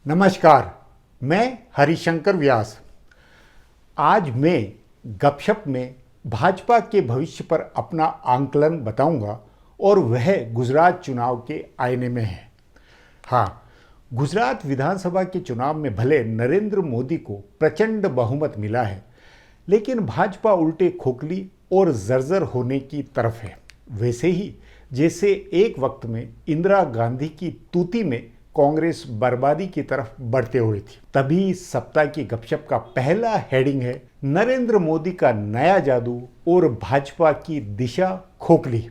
नमस्कार, मैं हरिशंकर व्यास। आज मैं गपशप में भाजपा के भविष्य पर अपना आंकलन बताऊंगा और वह गुजरात चुनाव के आईने में है। हाँ, गुजरात विधानसभा के चुनाव में भले नरेंद्र मोदी को प्रचंड बहुमत मिला है, लेकिन भाजपा उल्टे खोखली और जर्जर होने की तरफ है। वैसे ही जैसे एक वक्त में इंदिरा गांधी की तूती में कांग्रेस बर्बादी की तरफ बढ़ते हुए थी। तभी सप्ताह की गपशप का पहला हेडिंग है नरेंद्र मोदी का नया जादू और भाजपा की दिशा खोखली।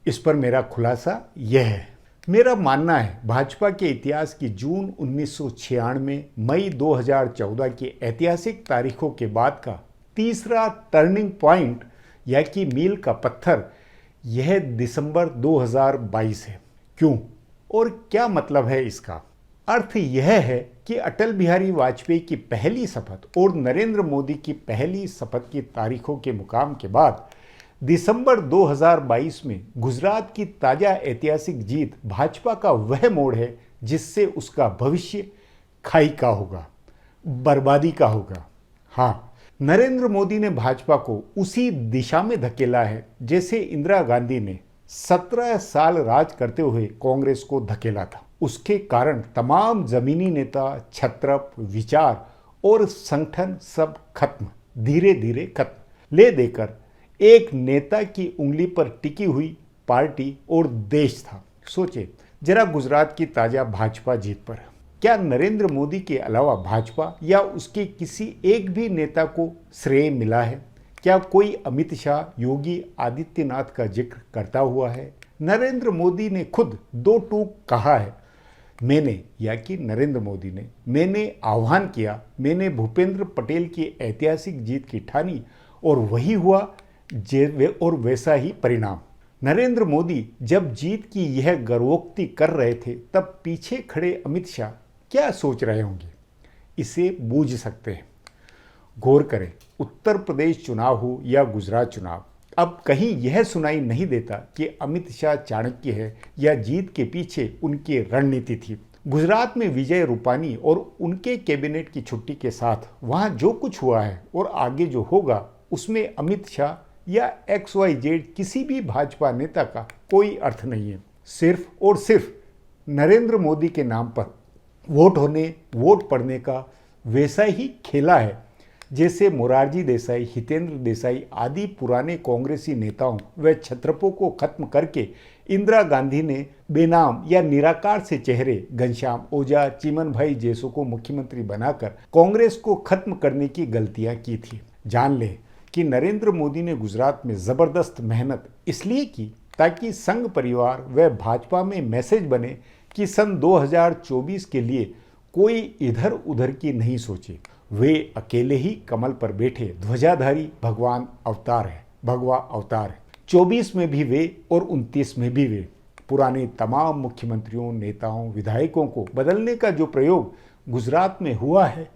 इस पर मेरा खुलासा यह है। मेरा मानना है भाजपा के इतिहास की जून 1996 मई 2014 की ऐतिहासिक तारीखों के बाद का तीसरा टर्निंग पॉइंट या कि मील का पत्थर यह दिसंबर 2022 है। क्यों और क्या मतलब है इसका? अर्थ यह है कि अटल बिहारी वाजपेयी की पहली शपथ और नरेंद्र मोदी की पहली शपथ की तारीखों के मुकाम के बाद दिसंबर 2022 में गुजरात की ताजा ऐतिहासिक जीत भाजपा का वह मोड़ है जिससे उसका भविष्य खाई का होगा, बर्बादी का होगा। हाँ, नरेंद्र मोदी ने भाजपा को उसी दिशा में धकेला है जैसे इंदिरा गांधी ने 17 साल राज करते हुए कांग्रेस को धकेला था। उसके कारण तमाम जमीनी नेता, छत्रप, विचार और संगठन सब खत्म, धीरे धीरे खत्म, ले देकर एक नेता की उंगली पर टिकी हुई पार्टी और देश था। सोचे जरा गुजरात की ताजा भाजपा जीत पर क्या नरेंद्र मोदी के अलावा भाजपा या उसके किसी एक भी नेता को श्रेय मिला है? क्या कोई अमित शाह, योगी आदित्यनाथ का जिक्र करता हुआ है? नरेंद्र मोदी ने खुद दो टूक कहा है, मैंने या कि नरेंद्र मोदी ने, मैंने आह्वान किया, मैंने भूपेंद्र पटेल की ऐतिहासिक जीत की ठानी और वही हुआ और वैसा ही परिणाम। नरेंद्र मोदी जब जीत की यह गर्वोक्ति कर रहे थे तब पीछे खड़े अमित शाह क्या सोच रहे होंगे, इसे बूझ सकते हैं। गौर करें, उत्तर प्रदेश चुनाव हो या गुजरात चुनाव, अब कहीं यह सुनाई नहीं देता कि अमित शाह चाणक्य है या जीत के पीछे उनकी रणनीति थी। गुजरात में विजय रूपानी और उनके कैबिनेट की छुट्टी के साथ वहां जो कुछ हुआ है और आगे जो होगा उसमें अमित शाह या XYZ किसी भी भाजपा नेता का कोई अर्थ नहीं है। सिर्फ और सिर्फ नरेंद्र मोदी के नाम पर वोट होने, वोट पड़ने का वैसा ही खेला है जैसे मोरारजी देसाई, हितेंद्र देसाई आदि पुराने कांग्रेसी नेताओं व छत्रपों को खत्म करके इंदिरा गांधी ने बेनाम या निराकार से चेहरे घनश्याम ओझा, चिमन भाई जैसों को मुख्यमंत्री बनाकर कांग्रेस को खत्म करने की गलतियां की थी। जान लें कि नरेंद्र मोदी ने गुजरात में जबरदस्त मेहनत इसलिए की ताकि संघ परिवार व भाजपा में मैसेज बने कि सन 2024 के लिए कोई इधर उधर की नहीं सोचे। वे अकेले ही कमल पर बैठे ध्वजाधारी भगवा अवतार है। 24 में भी वे और 29 में भी वे। पुराने तमाम मुख्यमंत्रियों, नेताओं, विधायकों को बदलने का जो प्रयोग गुजरात में हुआ है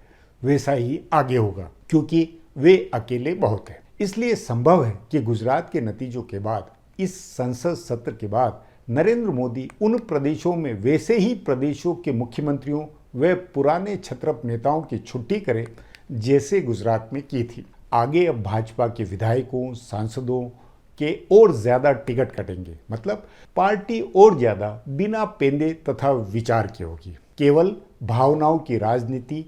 वैसा ही आगे होगा, क्योंकि वे अकेले बहुत हैं। इसलिए संभव है कि गुजरात के नतीजों के बाद, इस संसद सत्र के बाद नरेंद्र मोदी उन प्रदेशों में वैसे ही प्रदेशों के मुख्यमंत्रियों वे पुराने छत्रप नेताओं की छुट्टी करें जैसे गुजरात में की थी। आगे अब भाजपा के विधायकों, सांसदों के और ज्यादा टिकट कटेंगे, मतलब पार्टी और ज्यादा बिना पेंदे तथा विचार की होगी। केवल भावनाओं की राजनीति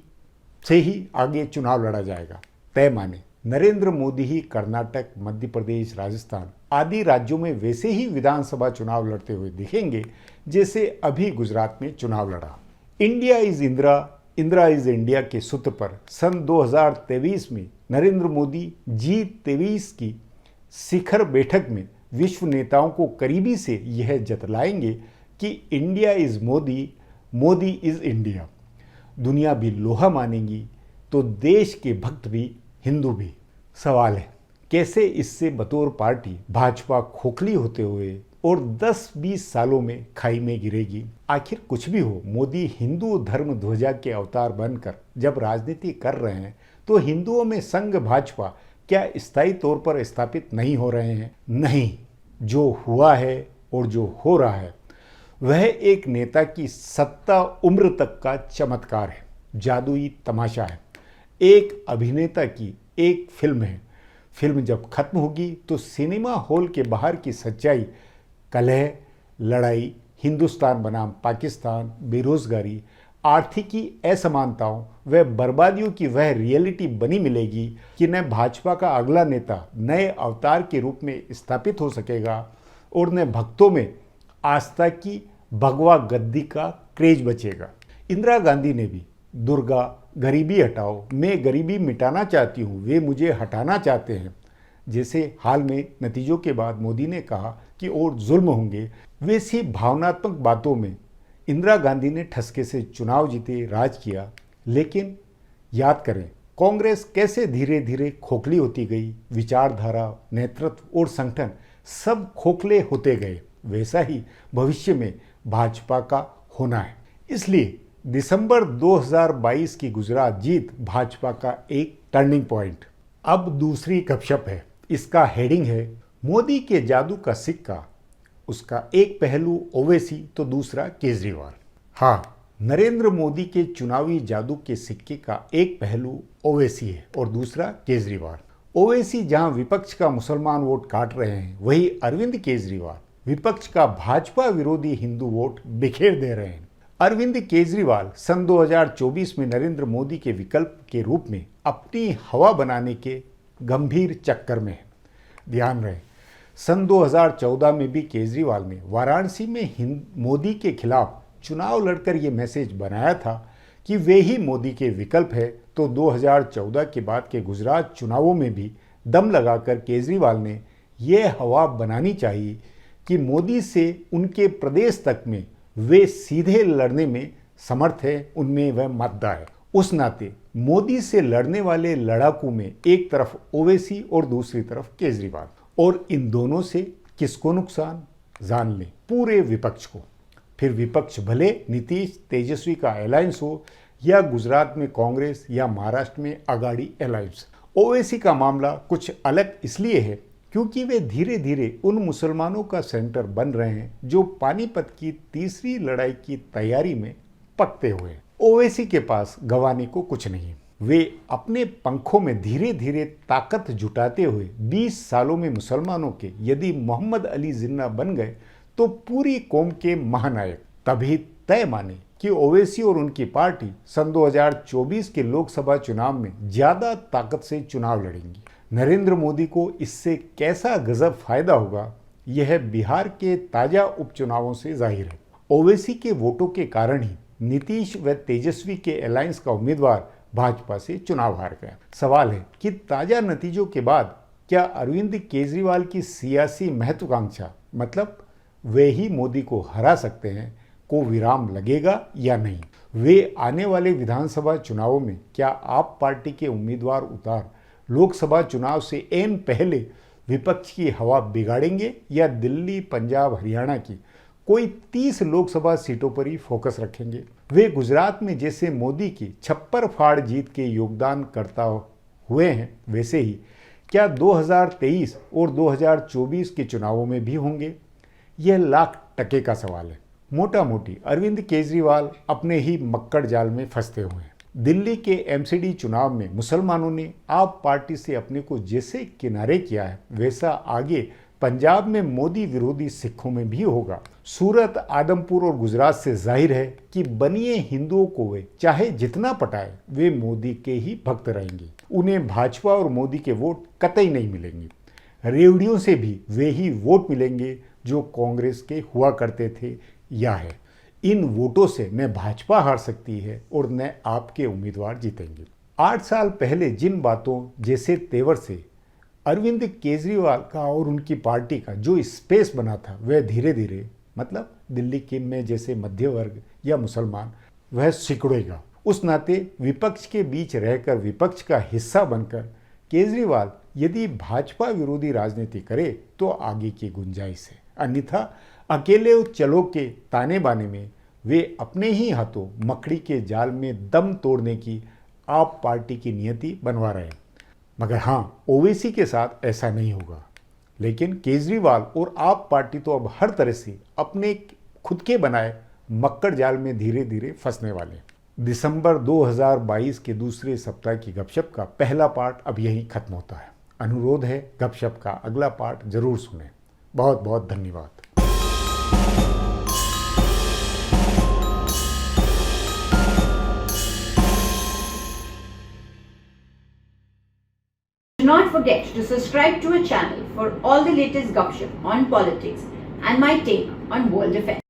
से ही आगे चुनाव लड़ा जाएगा। तय माने नरेंद्र मोदी ही कर्नाटक, मध्य प्रदेश, राजस्थान आदि राज्यों में वैसे ही विधानसभा चुनाव लड़ते हुए दिखेंगे जैसे अभी गुजरात में चुनाव लड़ा। India is Indira, Indira is India के सूत्र पर सन 2023 में नरेंद्र मोदी G23 की शिखर बैठक में विश्व नेताओं को करीबी से यह जतलाएंगे कि India is Modi, Modi is India. दुनिया भी लोहा मानेगी तो देश के भक्त भी, हिंदू भी। सवाल है कैसे इससे बतौर पार्टी भाजपा खोखली होते हुए और 10-20 सालों में खाई में गिरेगी। आखिर कुछ भी हो, मोदी हिंदू धर्म ध्वजा के अवतार बनकर जब राजनीति कर रहे हैं तो हिंदुओं में संघ भाजपा क्या स्थायी तौर पर स्थापित नहीं हो रहे हैं? नहीं, जो हुआ है और जो हो रहा है वह एक नेता की सत्ता उम्र तक का चमत्कार है, जादुई तमाशा है, एक अभिनेता की एक फिल्म है। फिल्म जब खत्म होगी तो सिनेमा हॉल के बाहर की सच्चाई, कलह, लड़ाई, हिंदुस्तान बनाम पाकिस्तान, बेरोजगारी, आर्थिकी असमानताओं व बर्बादियों की वह रियलिटी बनी मिलेगी कि न भाजपा का अगला नेता नए अवतार के रूप में स्थापित हो सकेगा और न भक्तों में आस्था की भगवा गद्दी का क्रेज बचेगा। इंदिरा गांधी ने भी दुर्गा गरीबी हटाओ, मैं गरीबी मिटाना चाहती हूँ, वे मुझे हटाना चाहते हैं जैसे हाल में नतीजों के बाद मोदी ने कहा कि और जुल्म होंगे, वैसी भावनात्मक बातों में इंदिरा गांधी ने ठसके से चुनाव जीते, राज किया। लेकिन याद करें कांग्रेस कैसे धीरे धीरे खोखली होती गई, विचारधारा, नेतृत्व और संगठन सब खोखले होते गए। वैसा ही भविष्य में भाजपा का होना है। इसलिए दिसंबर 2022 की गुजरात जीत भाजपा का एक टर्निंग पॉइंट। अब दूसरी गपशप है, इसका हेडिंग है मोदी के जादू का सिक्का, उसका एक पहलू ओवैसी तो दूसरा केजरीवाल। हाँ, नरेंद्र मोदी के चुनावी जादू के सिक्के का एक पहलू ओवैसी है और दूसरा केजरीवाल। ओवैसी जहां विपक्ष का मुसलमान वोट काट रहे हैं, वहीं अरविंद केजरीवाल विपक्ष का भाजपा विरोधी हिंदू वोट बिखेर दे रहे हैं। अरविंद केजरीवाल सन 2024 में नरेंद्र मोदी के विकल्प के रूप में अपनी हवा बनाने के गंभीर चक्कर में है। ध्यान रहे, सन 2014 में भी केजरीवाल ने वाराणसी में मोदी के खिलाफ चुनाव लड़कर ये मैसेज बनाया था कि वे ही मोदी के विकल्प है। तो 2014 के बाद के गुजरात चुनावों में भी दम लगाकर केजरीवाल ने ये हवा बनानी चाहिए कि मोदी से उनके प्रदेश तक में वे सीधे लड़ने में समर्थ है, उनमें वह मतदा है। उस नाते मोदी से लड़ने वाले लड़ाकू में एक तरफ ओवैसी और दूसरी तरफ केजरीवाल, और इन दोनों से किसको नुकसान, जान लें पूरे विपक्ष को। फिर विपक्ष भले नीतीश तेजस्वी का अलायंस हो या गुजरात में कांग्रेस या महाराष्ट्र में आघाड़ी अलायंस। ओवैसी का मामला कुछ अलग इसलिए है क्योंकि वे धीरे धीरे उन मुसलमानों का सेंटर बन रहे हैं जो पानीपत की तीसरी लड़ाई की तैयारी में पकते हुए हैं। ओवैसी के पास गंवाने को कुछ नहीं। वे अपने पंखों में धीरे धीरे ताकत जुटाते हुए 20 सालों में मुसलमानों के यदि मोहम्मद अली जिन्ना बन गए तो पूरी कौम के महानायक। तभी तय माने कि ओवैसी और उनकी पार्टी सन 2024 के लोकसभा चुनाव में ज्यादा ताकत से चुनाव लड़ेंगी। नरेंद्र मोदी को इससे कैसा गजब फायदा होगा, यह बिहार के ताजा उपचुनावों से जाहिर है। ओवैसी के वोटों के कारण ही नीतीश व तेजस्वी के अलायंस का उम्मीदवार भाजपा से चुनाव हार गया। सवाल है कि ताजा नतीजों के बाद क्या अरविंद केजरीवाल की सियासी महत्वाकांक्षा, मतलब वे ही मोदी को हरा सकते हैं, को विराम लगेगा या नहीं। वे आने वाले विधानसभा चुनावों में क्या आप पार्टी के उम्मीदवार उतार लोकसभा चुनाव से एन पहले विपक्ष की हवा बिगाड़ेंगे या दिल्ली, पंजाब, हरियाणा की कोई 30 लोकसभा सीटों पर ही फोकस रखेंगे। वे गुजरात में जैसे मोदी की छप्पर फाड़ जीत के योगदान करता हुए हैं, वैसे ही क्या 2023 और 2024 के चुनावों में भी होंगे? यह लाख टके का सवाल है। मोटा मोटी अरविंद केजरीवाल अपने ही मक्कड़ जाल में फंसते हुए हैं। दिल्ली के एमसीडी चुनाव में मुसलमानों ने आप पार्टी से अपने को जैसे किनारे किया है, वैसा आगे पंजाब में मोदी विरोधी सिखों में भी होगा। सूरत, आदमपुर और गुजरात से जाहिर है कि बनिए हिंदुओं को वे चाहे जितना पटाए, वे मोदी के ही भक्त रहेंगे। उन्हें भाजपा और मोदी के वोट कतई नहीं मिलेंगे। रेवड़ियों से भी वे ही वोट मिलेंगे जो कांग्रेस के हुआ करते थे या है। इन वोटों से न भाजपा हार सकती है और न आपके उम्मीदवार जीतेंगे। 8 साल पहले जिन बातों जैसे तेवर से अरविंद केजरीवाल का और उनकी पार्टी का जो स्पेस बना था, वह धीरे धीरे, मतलब दिल्ली के में जैसे मध्य वर्ग या मुसलमान, वह सिकुड़ेगा। उस नाते विपक्ष के बीच रहकर विपक्ष का हिस्सा बनकर केजरीवाल यदि भाजपा विरोधी राजनीति करे तो आगे की गुंजाइश है, अन्यथा अकेले चलो के ताने बाने में वे अपने ही हाथों मकड़ी के जाल में दम तोड़ने की आप पार्टी की नियति बनवा रहे हैं। मगर हाँ, ओवैसी के साथ ऐसा नहीं होगा। लेकिन केजरीवाल और आप पार्टी तो अब हर तरह से अपने खुद के बनाए मक्कड़ जाल में धीरे धीरे फंसने वाले। दिसंबर 2022 के दूसरे सप्ताह की गपशप का पहला पार्ट अब यहीं खत्म होता है। अनुरोध है गपशप का अगला पार्ट जरूर सुनें। बहुत बहुत धन्यवाद। Do not forget to subscribe to our channel for all the latest gossip on politics and my take on world affairs.